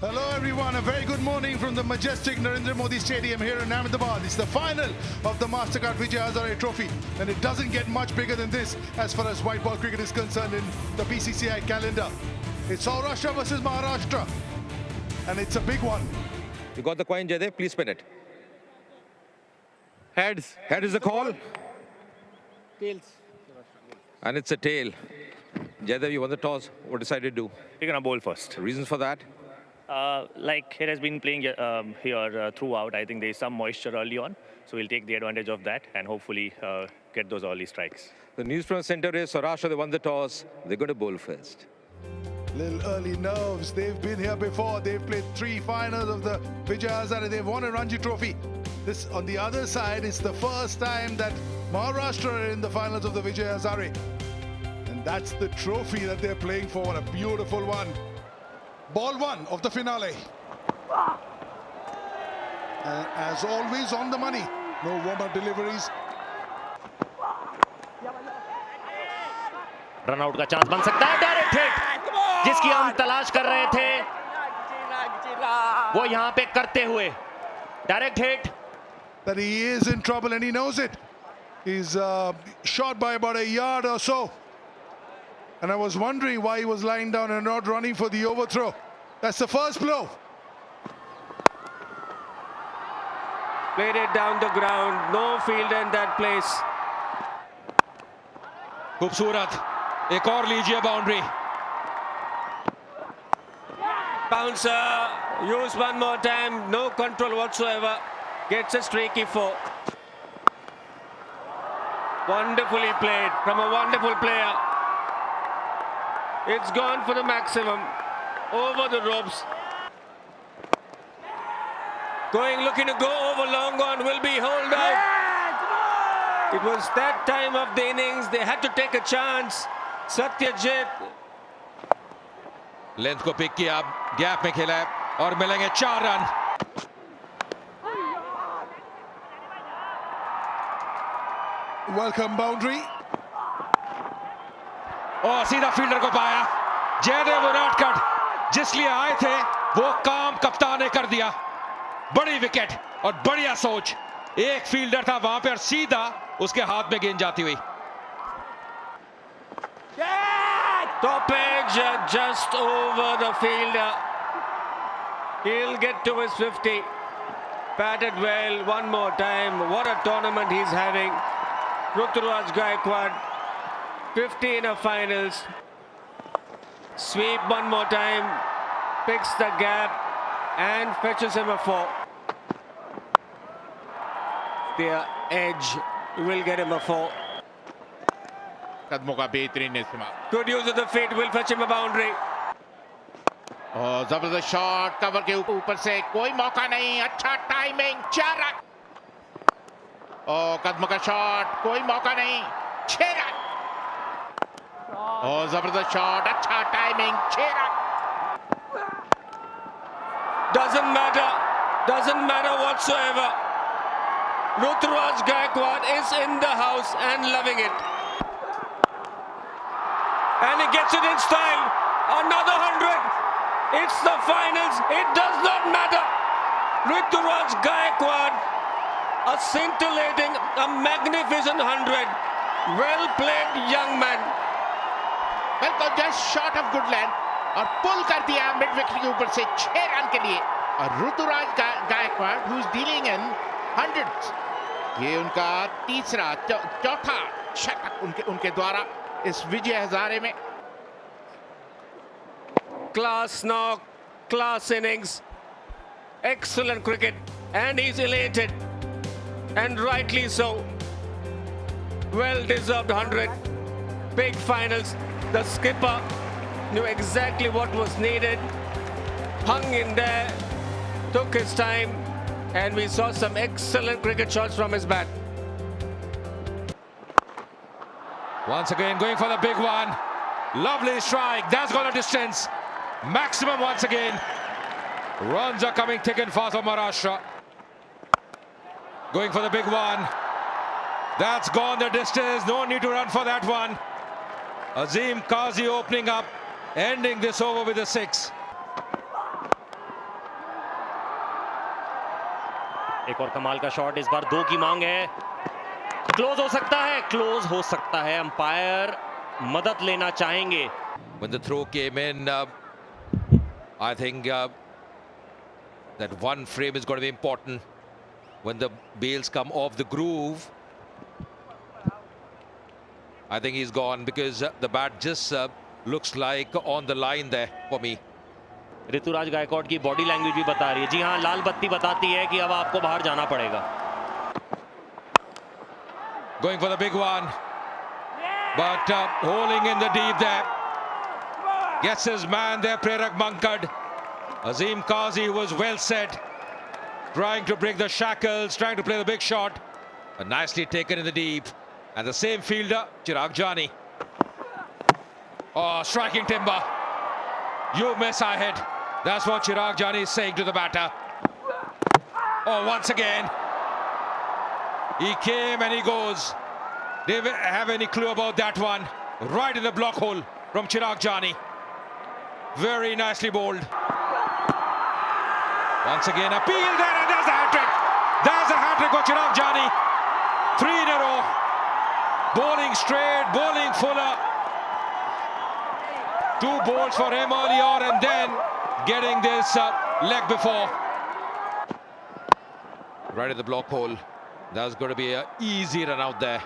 Hello everyone, a very good morning from the majestic Narendra Modi Stadium here in Ahmedabad. It's the final of the Mastercard Vijay Hazare Trophy, and it doesn't get much bigger than this as far as white ball cricket is concerned in the BCCI calendar. It's Saurashtra versus Maharashtra, and it's a big one. You got the coin, Jaydev, please spin it. Heads. Head is the call. Tails. And it's a tail. Jaydev, you won the toss. What decided to do? We're going to bowl first. Reasons for that? Like it has been playing here throughout, I think there is some moisture early on. So we'll take the advantage of that and hopefully get those early strikes. The news from the center is Saurashtra, they won the toss. They're going to bowl first. Little early nerves. They've been here before. They've played 3 finals of the Vijay Hazare. They've won a Ranji Trophy. This, on the other side, is the first time that Maharashtra are in the finals of the Vijay Hazare. And that's the trophy that they're playing for. What a beautiful one. Ball 1 of the finale. As always, on the money. No warm-up deliveries. Run out का chance बन सकता है। Direct hit जिसकी हम तलाश कर रहे थे वो यहां पे करते हुए direct hit. That he is in trouble and he knows it. He's shot by about a yard or so. And I was wondering why he was lying down and not running for the overthrow. That's the first blow. Played it down the ground. No fielder in that place. खूबसूरत एक और लीजिए boundary. Bouncer used one more time. No control whatsoever. Gets a streaky 4. Wonderfully played from a wonderful player. It's gone for the maximum. Over the ropes. Looking to go over long on. Will be holed out. It was that time of the innings. They had to take a chance. Satyajit. Length को pick किया, gap में खेला और मिलेंगे 4 run. Welcome boundary. और सीधा fielder को पाया। जयदेव उनादकट जिस लिए आए थे वो काम कप्तान ने कर दिया। बड़ी विकेट और बढ़िया सोच। एक फील्डर था वहां पर, सीधा उसके हाथ में गेंद जाती हुई। Top edge just over the fielder. He'll get to his 50. Batted well one more time. What a tournament he's having. Ruturaj Gaikwad, 50 in a finals. Sweep one more time. Picks the gap and fetches him a 4. The edge will get him a 4. कदमों का बेहतरीन इस्तेमाल। Good use of the feet will fetch him a boundary. और जबरदस्त shot cover के ऊपर से, कोई मौका नहीं। अच्छा टाइमिंग, 4 रन। और कदमों का शॉट, कोई मौका नहीं, 6 रन। और जबरदस्त शॉट, अच्छा timing, 6 run. Doesn't matter whatsoever. Ruturaj Gaikwad is in the house and loving it. And he gets it in style. Another 100. It's the finals. It does not matter. Ruturaj Gaikwad, a scintillating, a magnificent 100. Well played, young man. बिल्कुल just shot of good land और पुल कर दिया mid wicket के ऊपर से 6 run के लिए। और Ruturaj Gaikwad who is dealing in hundreds, ये उनका तीसरा चौथा शतक उनके द्वारा इस विजय हजारे में। Class knock, class innings, excellent cricket, and he's elated, and rightly so. Well deserved 100. Big finals. The skipper knew exactly what was needed, hung in there, took his time, and we saw some excellent cricket shots from his bat. Once again going for the big one. Lovely strike. That's gone a distance. Maximum once again. Runs are coming thick and fast for Maharashtra. Going for the big one. That's gone the distance. No need to run for that one. Azim Qazi opening up, ending this over with a 6. एक और कमाल का shot, इस बार 2 की मांग है, close हो सकता है, क्लोज हो सकता है, अंपायर मदद लेना चाहेंगे। When the throw came in, I think that one frame is going to be important. When the bails come off the groove, I think he's gone because the bat just looks like on the line there for me. Rituraj Gaekwad की body language भी बता रही है, जी हाँ, लाल बत्ती बताती है कि अब आपको बाहर जाना पड़ेगा। Going for the big one, but holding in the deep there. Gets his man there, Prerak Mankad. Azim Qazi, who was well set, trying to break the shackles, trying to play the big shot, but nicely taken in the deep. And the same fielder, Chirag Jani. Oh, striking timber. You miss, I hit. That's what Chirag Jani is saying to the batter. Oh, once again, he came and he goes. They have any clue about that one? Right in the block hole from Chirag Jani. Very nicely bowled. Once again, appeal there, and there's the hat-trick. There's the hat-trick for Chirag Jani. 3 in a row. Bowling straight, bowling fuller. 2 bowls for him earlier, and then getting this leg before. Right at the block hole. That's going to be an easy run out there.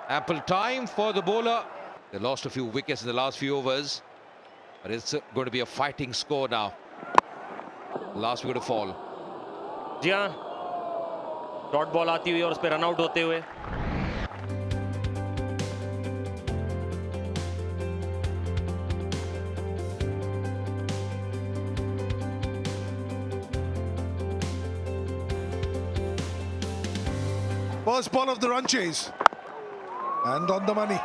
Ample time for the bowler. They lost a few wickets in the last few overs, but it's going to be a fighting score now. Last wicket to fall. जी हाँ, dot ball आती हुई और उस पर run out होते हुए। First ball of the run chase. And on the money.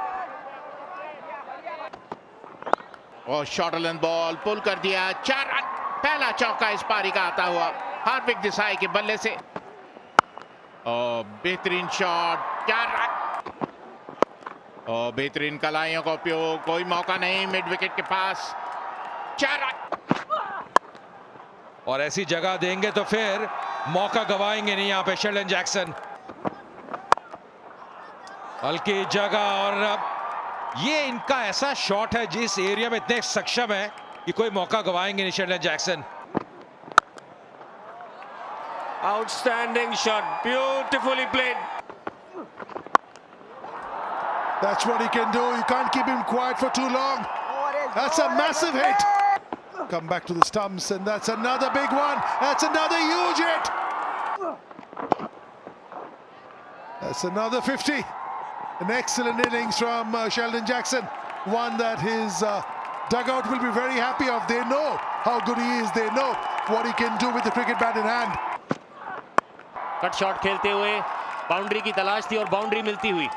और short length ball पुल कर दिया, 4 रन। पहला चौका इस पारी का आता हुआ हार्दिक देसाई के बल्ले से। और बेहतरीन शॉट, 4 रन। और बेहतरीन कलाइयों का उपयोग, कोई मौका नहीं मिड विकेट के पास, 4 रन। और ऐसी जगह देंगे तो फिर मौका गवाएंगे नहीं यहाँ पे शेल्डन जैक्सन। हल्की जगह, और ये इनका ऐसा शॉट है जिस एरिया में इतने सक्षम है कि कोई मौका गवाएंगे नहीं Sheldon Jackson. Outstanding shot, beautifully played. That's what he can do. You can't keep him quiet for too long. That's a massive hit. Come back to the stumps, and that's another big one. That's another huge hit. That's another 50. An excellent innings from Sheldon Jackson. One that his dugout will be very happy of. They know how good he is. They know what he can do with the cricket bat in hand. Cut shot खेलते हुए boundary की तलाश थी और boundary मिलती हुई।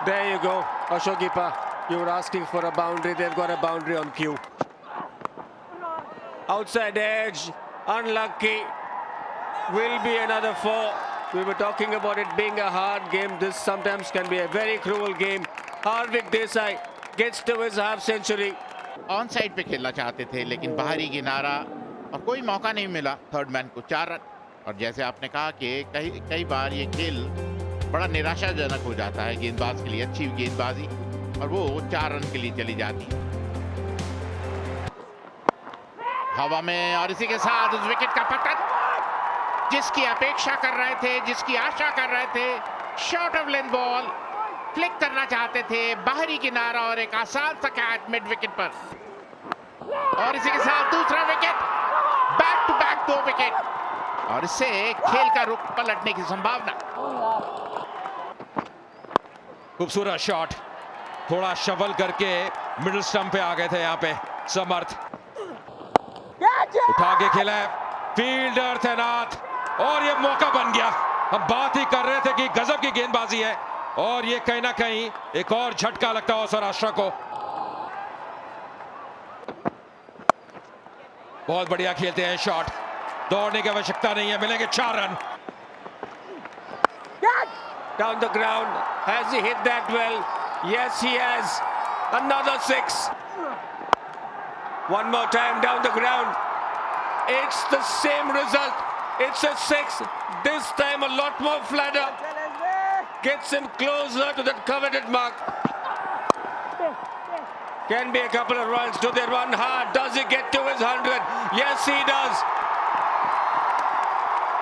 There you go, Ashokipa. You were asking for a boundary. They've got a boundary on cue. Outside edge, unlucky. Will be another 4. We were talking about it being a hard game. This sometimes can be a very cruel game. Hardik Desai gets to his half century. On side पे खेलना चाहते थे, लेकिन बाहरी किनारा और कोई मौका नहीं मिला थर्ड मैन को। 4 रन। और जैसे आपने कहा कि कई बार ये खेल बड़ा निराशाजनक हो जाता है गेंदबाज के लिए, अच्छी गेंदबाजी, और वो 4 रन के लिए चली जाती है हवा में। और इसी के साथ उस विकेट का पतन जिसकी अपेक्षा कर रहे थे, जिसकी आशा कर रहे थे। Short of length ball flick करना चाहते थे, बाहरी किनारा और एक आसान सा कैच मिड विकेट पर। और इसी के साथ दूसरा wicket, back to back 2 wicket, और इससे खेल का रुख पलटने की संभावना। खूबसूरत शॉट, थोड़ा शवल करके मिडिल स्टंप पे आ गए थे यहाँ पे समर्थ। उठा के खेला है, फील्डर तैनात, और ये मौका बन गया। हम बात ही कर रहे थे कि गजब की गेंदबाजी है, और ये कहीं ना कहीं एक और झटका लगता है सौराष्ट्र को। बहुत बढ़िया खेलते हैं शॉट, दौड़ने की आवश्यकता नहीं है, मिलेंगे 4 run. Down the ground, has he hit that well? Yes, he has. Another 6. One more time down the ground. It's the same result. It's a 6. This time a lot more flatter. Gets him closer to that coveted mark. Can be a couple of runs. Do they run hard? Does he get to his 100? Yes, he does.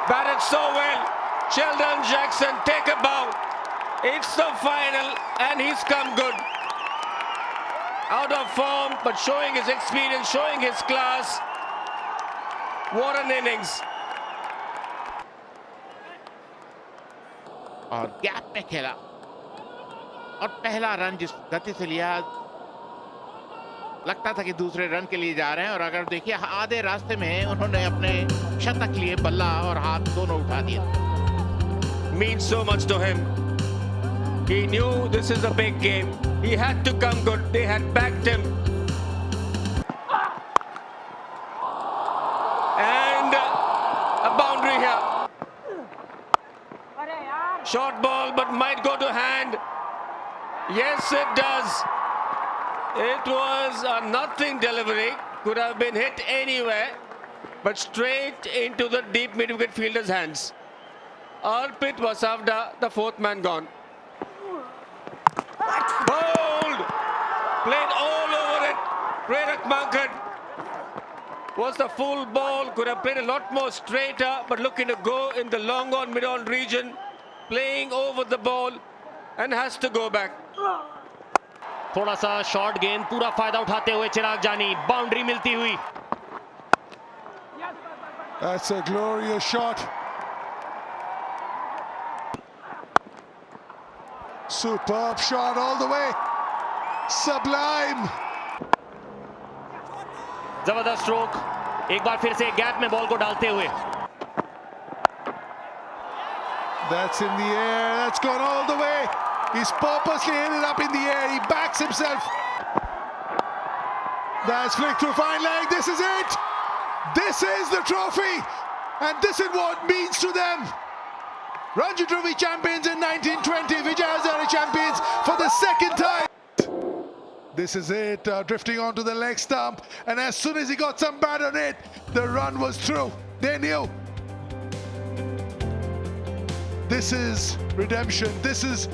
Batted so well. Sheldon Jackson, take a bow. It's the final and he's come good. Out of form, but showing his experience, showing his class. What an innings. और gap में खेला और पहला run जिस गति से लिया, लगता था कि दूसरे रन के लिए जा रहे हैं। और अगर देखिए आधे रास्ते में उन्होंने अपने शतक लिए, बल्ला और हाथ दोनों उठा दिया। Means so much to him. He knew this is a big game. He had to come good. They had backed him. And a boundary here. Short ball, but might go to hand. Yes, it does. It was a nothing delivery. Could have been hit anywhere, but straight into the deep mid-wicket fielder's hands. Arpit Wasavda, the fourth man gone. Bowled! Played all over it. Prerak Mankad was the full ball. Could have played a lot more straighter, but looking to go in the long on, mid-on region. Playing over the ball and has to go back. थोड़ा सा short गेंद, पूरा फायदा उठाते हुए चिराग जानी, boundary मिलती हुई। That's a glorious shot. Superb shot all the way. Sublime. जबरदस्त स्ट्रोक, एक बार फिर से गैप में बॉल को डालते हुए। That's in the air. That's gone all the way. He's purposely hit it up in the air. He backs himself. That's flicked through fine leg. This is it. This is the trophy. And this is what it means to them. Ranji Trophy champions in 1920. Vijay Hazare champions for the second time. This is it. Drifting onto the leg stump. And as soon as he got some bat on it, the run was through. They knew. This is redemption. This is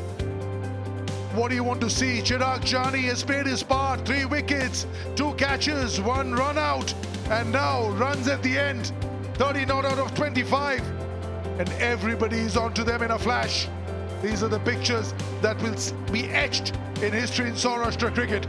what you want to see. Chirag Jani has played his part. 3 wickets, 2 catches, 1 run out, and now runs at the end. 30 not out of 25, and everybody is onto them in a flash. These are the pictures that will be etched in history in Saurashtra cricket.